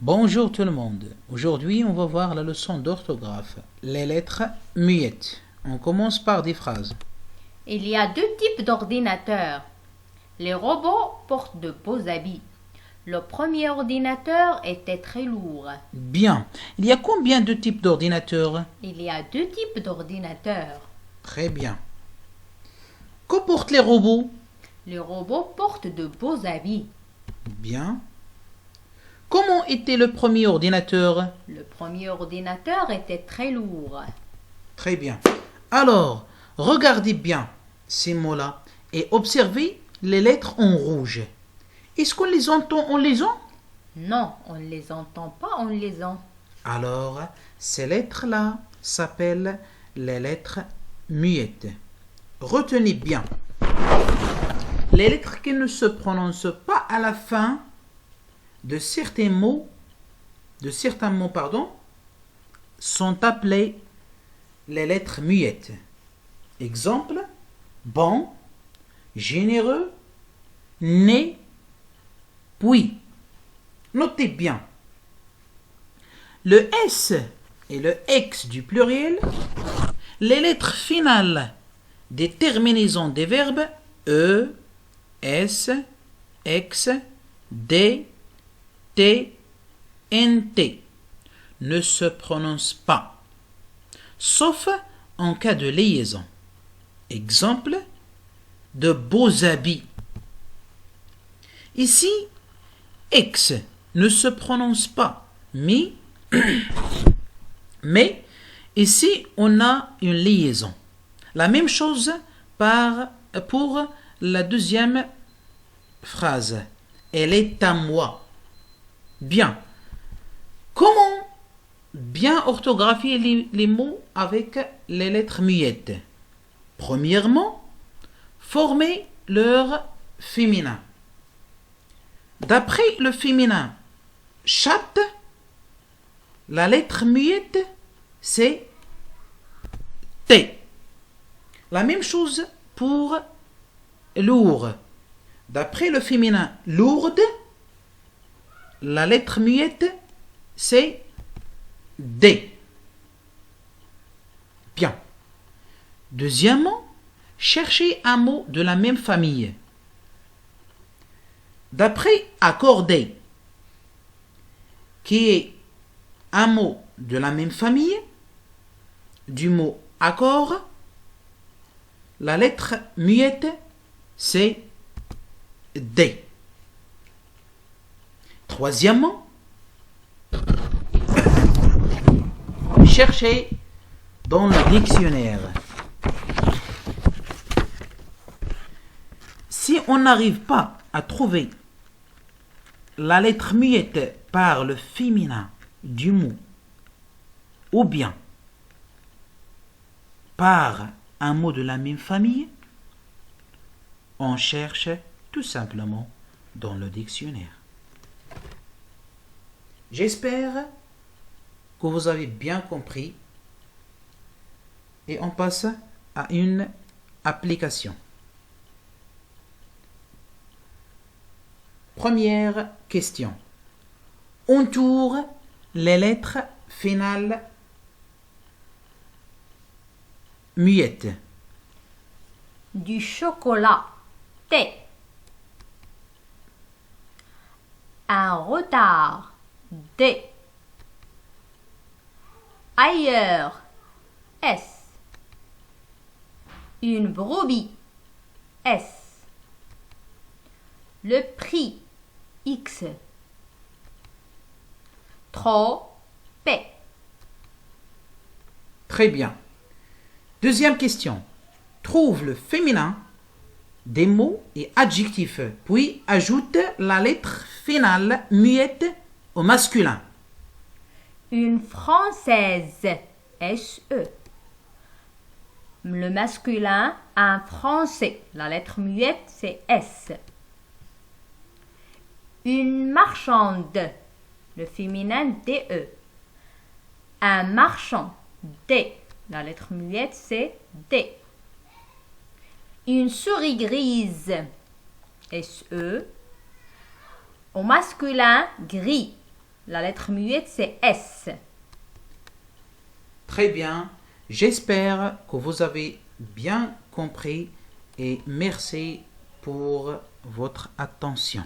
Bonjour tout le monde. Aujourd'hui, on va voir la leçon d'orthographe. Les lettres muettes. On commence par des phrases. Il y a deux types d'ordinateurs. Les robots portent de beaux habits. Le premier ordinateur était très lourd. Bien. Il y a combien de types d'ordinateurs? Il y a deux types d'ordinateurs. Très bien. Que portent les robots? Les robots portent de beaux habits. Bien. Comment était le premier ordinateur? Le premier ordinateur était très lourd. Très bien. Alors, regardez bien ces mots-là et observez les lettres en rouge. Est-ce qu'on les entend en lisant? Non, on ne les entend pas en lisant. Alors, ces lettres-là s'appellent les lettres muettes. Retenez bien. Les lettres qui ne se prononcent pas à la fin de certains mots, sont appelées les lettres muettes. Exemple, bon, généreux, né, puis. Notez bien. Le S et le X du pluriel, les lettres finales des terminaisons des verbes E, S, X, D, T, NT ne se prononcent pas, sauf en cas de liaison. Exemple, de beaux habits. Ici, X ne se prononce pas, mais ici, on a une liaison. La même chose pour la deuxième phrase. Elle est à moi. Bien. Comment bien orthographier les mots avec les lettres muettes? Premièrement, former leur féminin. D'après le féminin chatte, la lettre muette, c'est T. La même chose pour lourd. D'après le féminin lourde, la lettre muette, c'est D. Bien. Deuxièmement, cherchez un mot de la même famille. D'après accordé, qui est un mot de la même famille, du mot accord, la lettre muette, c'est D. Troisièmement, cherchez dans le dictionnaire. Si on n'arrive pas à trouver la lettre muette par le féminin du mot ou bien par un mot de la même famille, on cherche tout simplement dans le dictionnaire. J'espère que vous avez bien compris et on passe à une application. Première question. Entoure les lettres finales muettes. Du chocolat. T. Un retard. D. Ailleurs. S. Une brebis. S. Le prix. X. Trop. P. Très bien. Deuxième question. Trouve le féminin des mots et adjectifs, puis ajoute la lettre finale muette au masculin. Une française. S-E. Le masculin, un français. La lettre muette, c'est S. Une marchande. Le féminin, D-E. Un marchand. D. La lettre muette, c'est D. Une souris grise. S-E. Au masculin, gris. La lettre muette, c'est S. Très bien. J'espère que vous avez bien compris et merci pour votre attention.